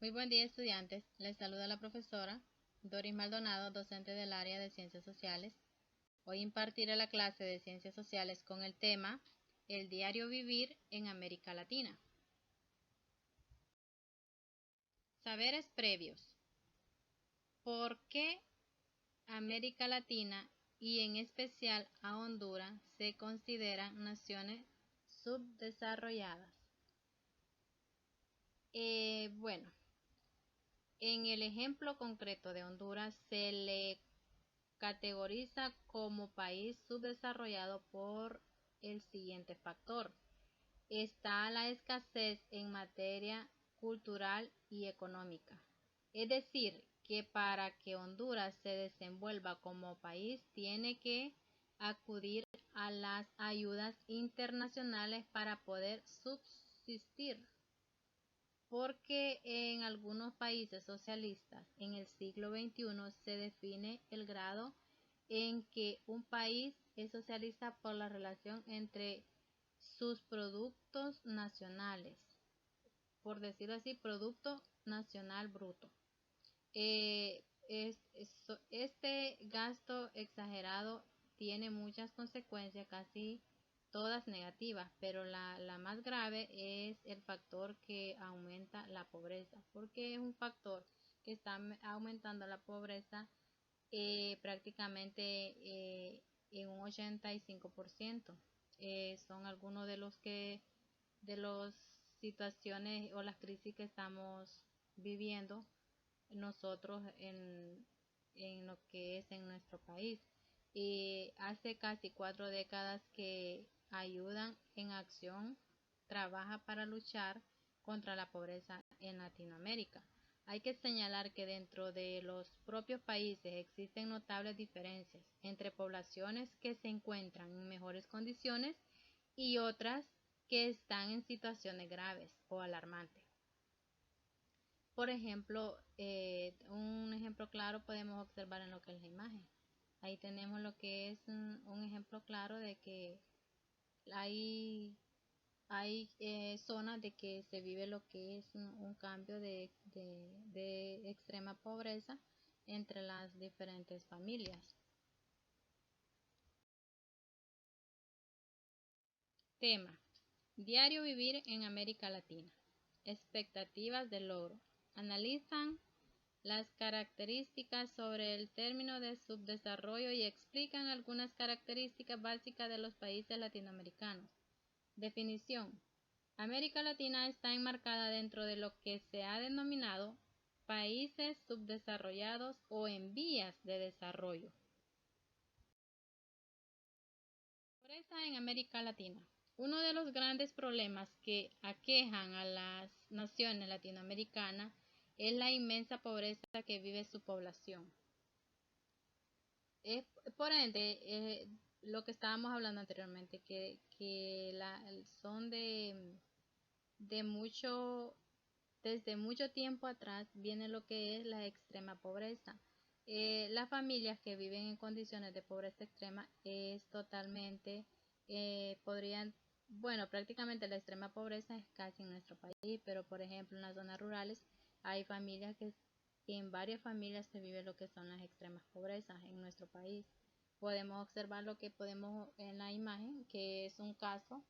Muy buen día, estudiantes. Les saluda la profesora Doris Maldonado, docente del área de Ciencias Sociales. Hoy impartiré la clase de Ciencias Sociales con el tema El diario vivir en América Latina. Saberes previos. ¿Por qué América Latina y en especial a Honduras se consideran naciones subdesarrolladas? Bueno, en el ejemplo concreto de Honduras se le categoriza como país subdesarrollado por el siguiente factor. Está la escasez en materia cultural y económica. Es decir, que para que Honduras se desenvuelva como país tiene que acudir a las ayudas internacionales para poder subsistir, porque en algunos países socialistas en el siglo XXI se define el grado en que un país es socialista por la relación entre sus productos nacionales, por decirlo así, Producto Nacional Bruto. Este gasto exagerado tiene muchas consecuencias, casi todas negativas, pero la más grave es el factor que aumenta la pobreza, porque es un factor que está aumentando la pobreza prácticamente en un 85%. Son algunos de las situaciones o las crisis que estamos viviendo nosotros en lo que es en nuestro país. Y hace casi 4 décadas que Ayudan en Acción trabaja para luchar contra la pobreza en Latinoamérica. Hay que señalar que dentro de los propios países existen notables diferencias entre poblaciones que se encuentran en mejores condiciones y otras que están en situaciones graves o alarmantes. Por ejemplo, un ejemplo claro podemos observar en lo que es la imagen. Ahí tenemos lo que es un ejemplo claro de que hay, hay zonas de que se vive lo que es un cambio de extrema pobreza entre las diferentes familias. Tema: Diario vivir en América Latina. Expectativas de logro. Analizan las características sobre el término de subdesarrollo y explican algunas características básicas de los países latinoamericanos. Definición: América Latina está enmarcada dentro de lo que se ha denominado países subdesarrollados o en vías de desarrollo. Pobreza en América Latina. Uno de los grandes problemas que aquejan a las naciones latinoamericanas es la inmensa pobreza que vive su población. Es por ende lo que estábamos hablando anteriormente, son de mucho, desde mucho tiempo atrás viene lo que es la extrema pobreza. Las familias que viven en condiciones de pobreza extrema es totalmente, podrían, bueno, prácticamente la extrema pobreza es casi en nuestro país, pero por ejemplo en las zonas rurales hay familias que en varias familias se vive lo que son las extremas pobrezas en nuestro país. Podemos observar lo que podemos en la imagen, que es un caso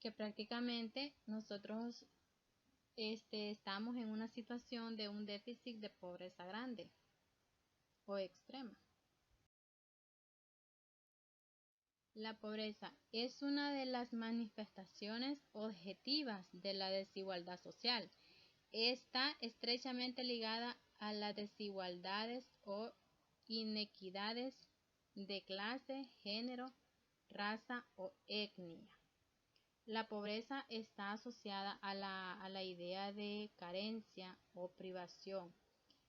que prácticamente nosotros estamos en una situación de un déficit de pobreza grande o extrema. La pobreza es una de las manifestaciones objetivas de la desigualdad social. Está estrechamente ligada a las desigualdades o inequidades de clase, género, raza o etnia. La pobreza está asociada a la idea de carencia o privación.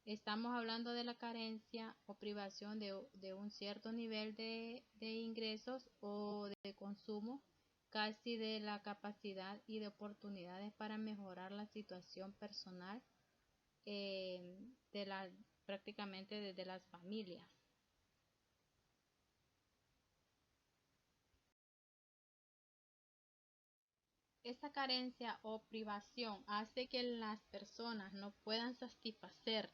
Estamos hablando de la carencia o privación de un cierto nivel de ingresos o de consumo, casi de la capacidad y de oportunidades para mejorar la situación personal eh, de la, prácticamente desde las familias. Esta carencia o privación hace que las personas no puedan satisfacer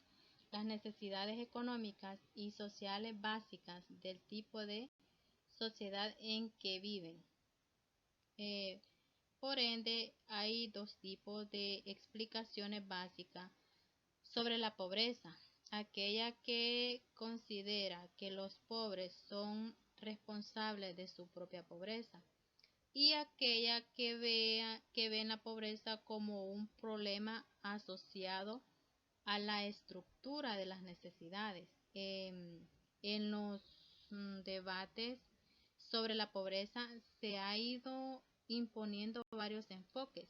las necesidades económicas y sociales básicas del tipo de sociedad en que viven. Eh, por ende, hay dos tipos de explicaciones básicas sobre la pobreza: aquella que considera que los pobres son responsables de su propia pobreza, y aquella que ve la pobreza como un problema asociado a la estructura de las necesidades. En los debates sobre la pobreza se ha ido imponiendo varios enfoques.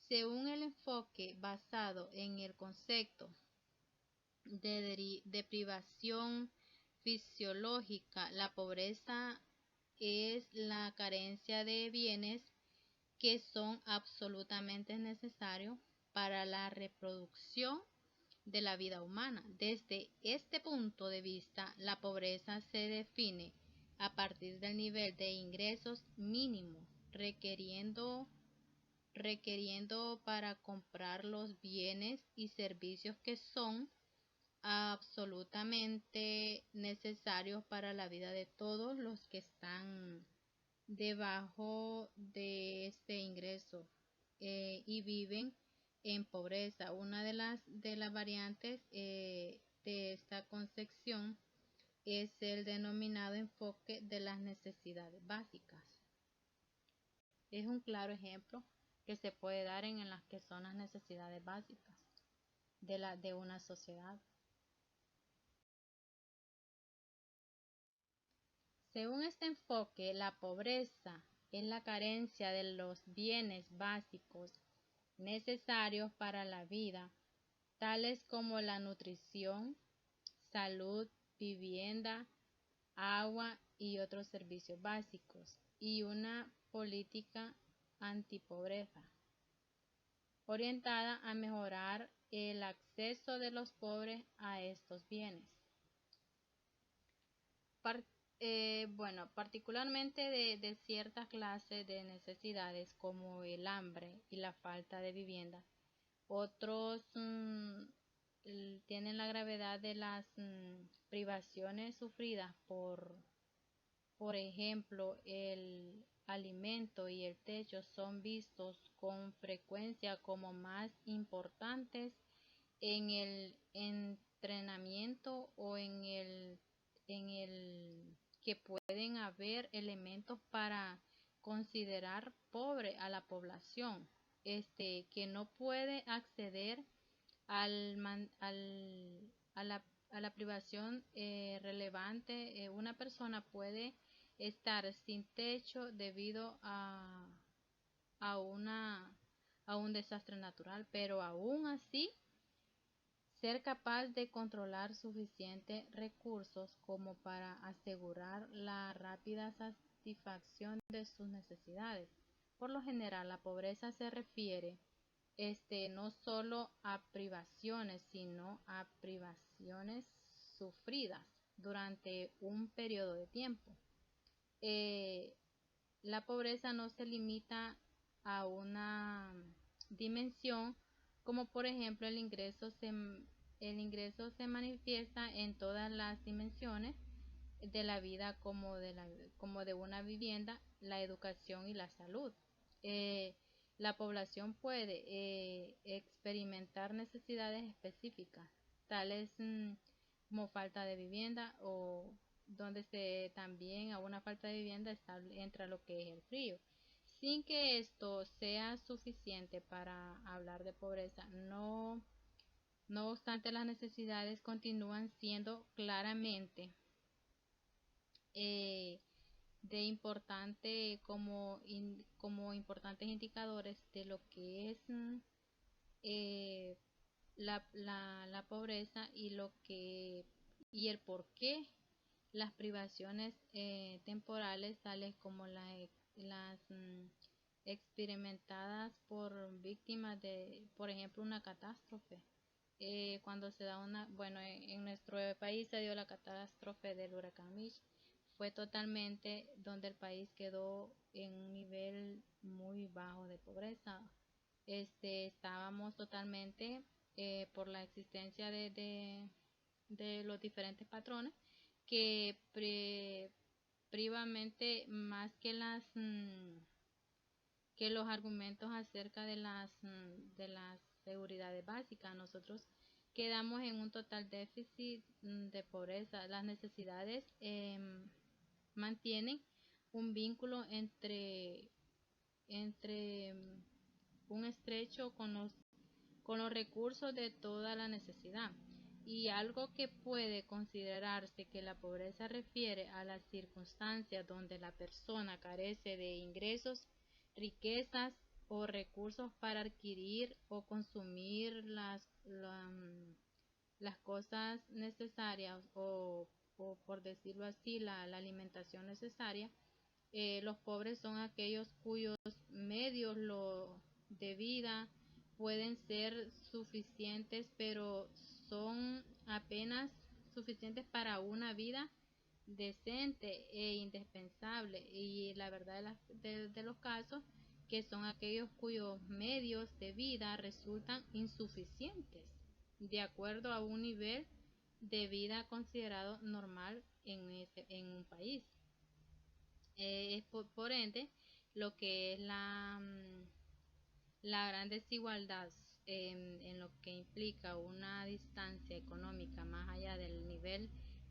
Según el enfoque basado en el concepto de privación fisiológica, la pobreza es la carencia de bienes que son absolutamente necesarios para la reproducción de la vida humana. Desde este punto de vista, la pobreza se define a partir del nivel de ingresos mínimo requiriendo para comprar los bienes y servicios que son absolutamente necesarios para la vida de todos los que están debajo de este ingreso, y viven en pobreza. Una de las variantes de esta concepción es el denominado enfoque de las necesidades básicas. Es un claro ejemplo que se puede dar en las que son las necesidades básicas de una sociedad. Según este enfoque, la pobreza es la carencia de los bienes básicos necesarios para la vida, tales como la nutrición, salud, vivienda, agua y otros servicios básicos, y una política antipobreza orientada a mejorar el acceso de los pobres a estos bienes. Par- bueno, particularmente de ciertas clases de necesidades como el hambre y la falta de vivienda. Otros tienen la gravedad de las privaciones sufridas por ejemplo, el alimento y el techo son vistos con frecuencia como más importantes en el entrenamiento o en el que pueden haber elementos para considerar pobre a la población, que no puede acceder al, a la privación relevante. Una persona puede estar sin techo debido a, una, a un desastre natural, pero aún así ser capaz de controlar suficientes recursos como para asegurar la rápida satisfacción de sus necesidades. Por lo general, la pobreza se refiere no solo a privaciones, sino a privaciones sufridas durante un periodo de tiempo. Eh, la pobreza no se limita a una dimensión, como por ejemplo el ingreso se manifiesta en todas las dimensiones de la vida, como de una vivienda, la educación y la salud. Eh, la población puede experimentar necesidades específicas, tales como falta de vivienda, o donde también a una falta de vivienda entra lo que es el frío. Sin que esto sea suficiente para hablar de pobreza, no obstante, las necesidades continúan siendo claramente eh, de importante como importantes indicadores de lo que es eh, la pobreza, y el por qué las privaciones temporales, tales como las experimentadas por víctimas de, por ejemplo, una catástrofe. Cuando se da bueno, en nuestro país se dio la catástrofe del huracán Mitch. fue totalmente donde el país quedó en un nivel muy bajo de pobreza. Estábamos totalmente por la existencia de los diferentes patrones que privamente más que que los argumentos acerca de las seguridades básicas. Nosotros quedamos en un total déficit de pobreza. Las necesidades mantienen un vínculo entre un estrecho con los recursos de toda la necesidad. Y algo que puede considerarse que la pobreza refiere a las circunstancias donde la persona carece de ingresos, riquezas o recursos para adquirir o consumir las cosas necesarias o por decirlo así, la alimentación necesaria. Los pobres son aquellos cuyos medios de vida pueden ser suficientes, pero son apenas suficientes para una vida decente e indispensable. Y la verdad de los casos que son aquellos cuyos medios de vida resultan insuficientes de acuerdo a un nivel de vida considerado normal en un país. Es por ende lo que es la gran desigualdad en lo que implica una distancia económica más allá del nivel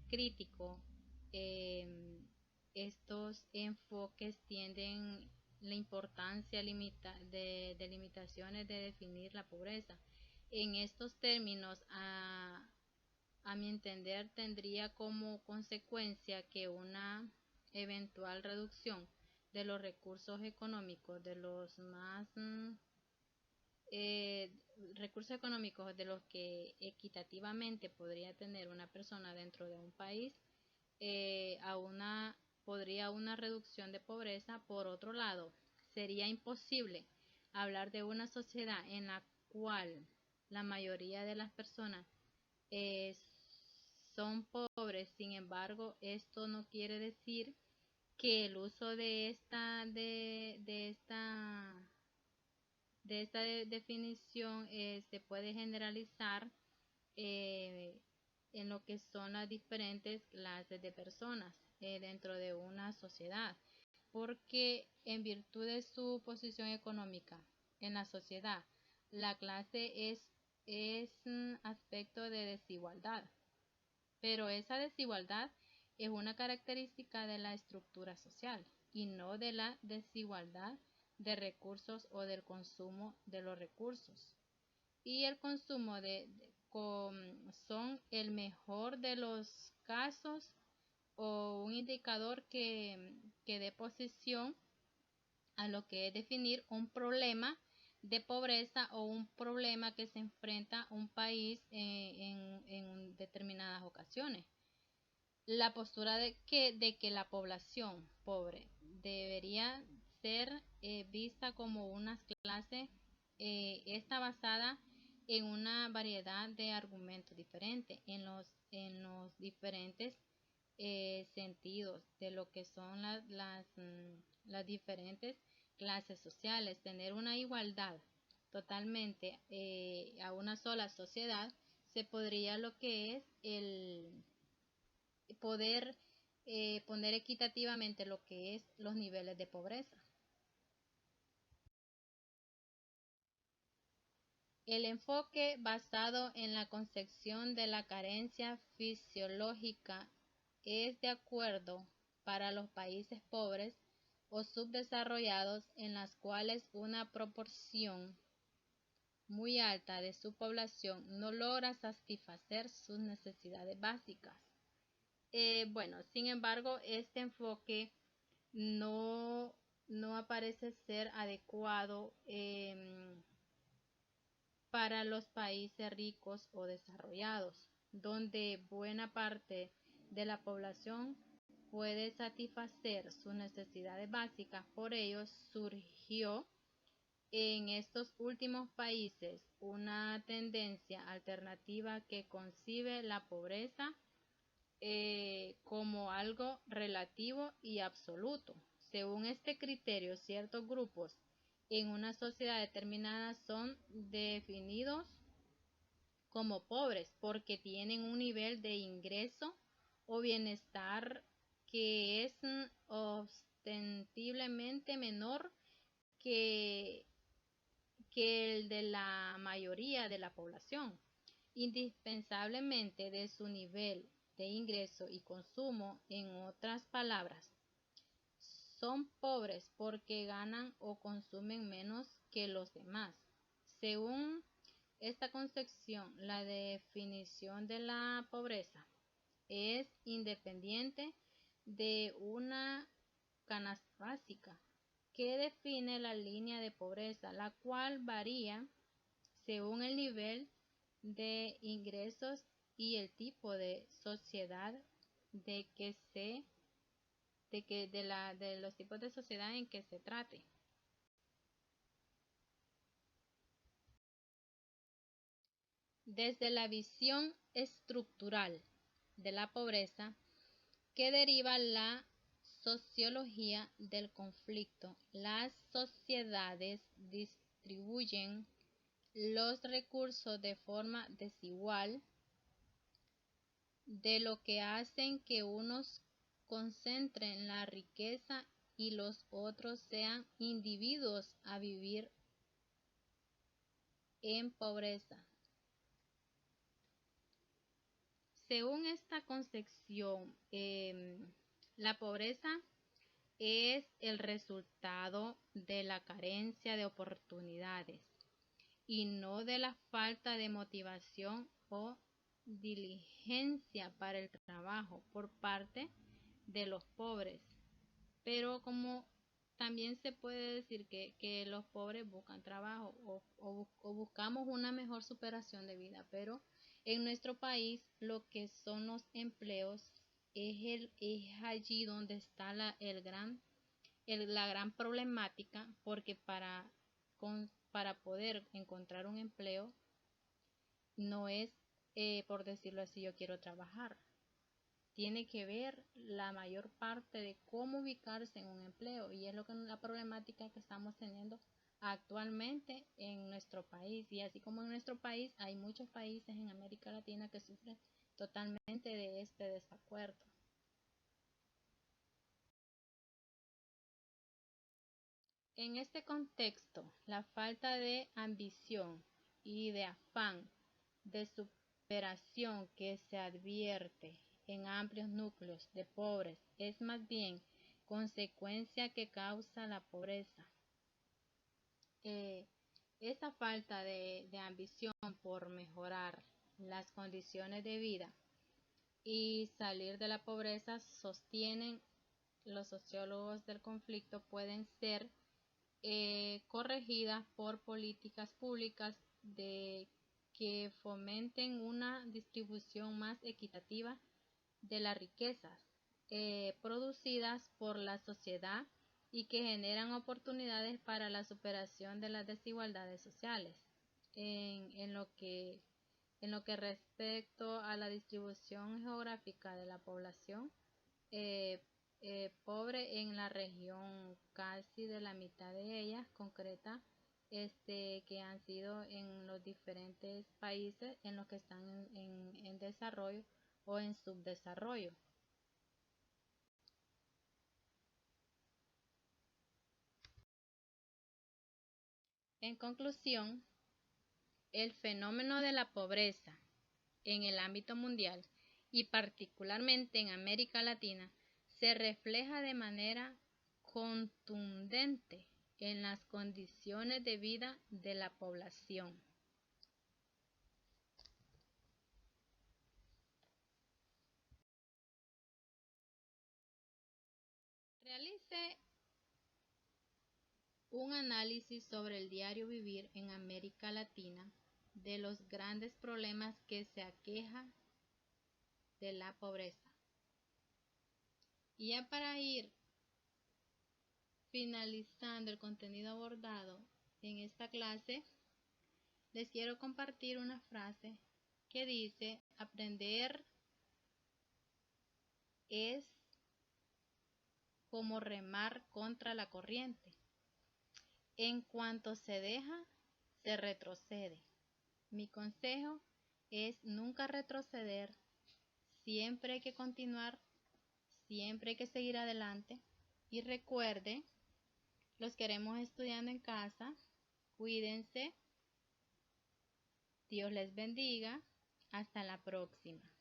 crítico. Estos enfoques tienden la importancia de limitaciones de definir la pobreza. En estos términos, a mi entender, tendría como consecuencia que una eventual reducción de los recursos económicos de los más eh, recursos económicos de los que equitativamente podría tener una persona dentro de un país a podría una reducción de pobreza. Por otro lado, sería imposible hablar de una sociedad en la cual la mayoría de las personas eh, son pobres. Sin embargo, esto no quiere decir que el uso de esta definición se puede generalizar eh, en lo que son las diferentes clases de personas dentro de una sociedad, porque en virtud de su posición económica en la sociedad, la clase es un aspecto de desigualdad, pero esa desigualdad es una característica de la estructura social y no de la desigualdad de recursos o del consumo de los recursos. Y el consumo son el mejor de los casos o un indicador que dé posición a lo que es definir un problema de pobreza o un problema que se enfrenta un país en determinadas ocasiones. La postura de que la población pobre debería ser vista como una clase está basada en una variedad de argumentos diferentes en los diferentes sentidos de lo que son las diferentes clases sociales. Tener una igualdad totalmente a una sola sociedad se podría lo que es el poder poner equitativamente lo que es los niveles de pobreza. El enfoque basado en la concepción de la carencia fisiológica es de acuerdo para los países pobres o subdesarrollados en las cuales una proporción muy alta de su población no logra satisfacer sus necesidades básicas. Bueno, sin embargo, este enfoque no, no aparece ser adecuado para los países ricos o desarrollados, donde buena parte de la población puede satisfacer sus necesidades básicas. Por ello, surgió en estos últimos países una tendencia alternativa que concibe la pobreza como algo relativo y absoluto. Según este criterio, ciertos grupos en una sociedad determinada son definidos como pobres porque tienen un nivel de ingreso o bienestar que es ostensiblemente menor que, que el de la mayoría de la población, indispensablemente de su nivel de ingreso y consumo. En otras palabras, son pobres porque ganan o consumen menos que los demás. Según esta concepción, la definición de la pobreza es independiente de una canasta básica que define la línea de pobreza, la cual varía según el nivel de ingresos y el tipo de sociedad de que se de los tipos de sociedad en que se trate. Desde la visión estructural de la pobreza que deriva la sociología del conflicto, las sociedades distribuyen los recursos de forma desigual, de lo que hacen que unos concentren la riqueza y los otros sean individuos a vivir en pobreza. Según esta concepción, la pobreza es el resultado de la carencia de oportunidades y no de la falta de motivación o diligencia para el trabajo por parte de los pobres. Pero como también se puede decir que los pobres buscan trabajo o buscamos una mejor superación de vida, pero en nuestro país lo que son los empleos es allí donde está la gran problemática, porque para poder encontrar un empleo no es, por decirlo así, yo quiero trabajar. Tiene que ver la mayor parte de cómo ubicarse en un empleo, y es lo que la problemática que estamos teniendo actualmente en nuestro país. Y así como en nuestro país, hay muchos países en América Latina que sufren totalmente de este desacuerdo. En este contexto, la falta de ambición y de afán de superación que se advierte en amplios núcleos de pobres es más bien consecuencia que causa la pobreza. Eh, Esta falta de ambición por mejorar las condiciones de vida y salir de la pobreza, sostienen los sociólogos del conflicto, pueden ser corregidas por políticas públicas que fomenten una distribución más equitativa de las riquezas producidas por la sociedad y que generan oportunidades para la superación de las desigualdades sociales. En en lo que respecto a la distribución geográfica de la población, eh, pobre en la región, casi de la mitad de ellas concreta, que han sido en los diferentes países en los que están en desarrollo o en subdesarrollo. En conclusión, el fenómeno de la pobreza en el ámbito mundial y particularmente en América Latina se refleja de manera contundente en las condiciones de vida de la población. Realice un análisis sobre el diario vivir en América Latina de los grandes problemas que se aqueja de la pobreza. Y ya para ir finalizando el contenido abordado en esta clase, les quiero compartir una frase que dice: aprender es como remar contra la corriente. En cuanto se deja, se retrocede. Mi consejo es nunca retroceder, siempre hay que continuar, siempre hay que seguir adelante. Y recuerde, los queremos estudiando en casa, cuídense, Dios les bendiga, hasta la próxima.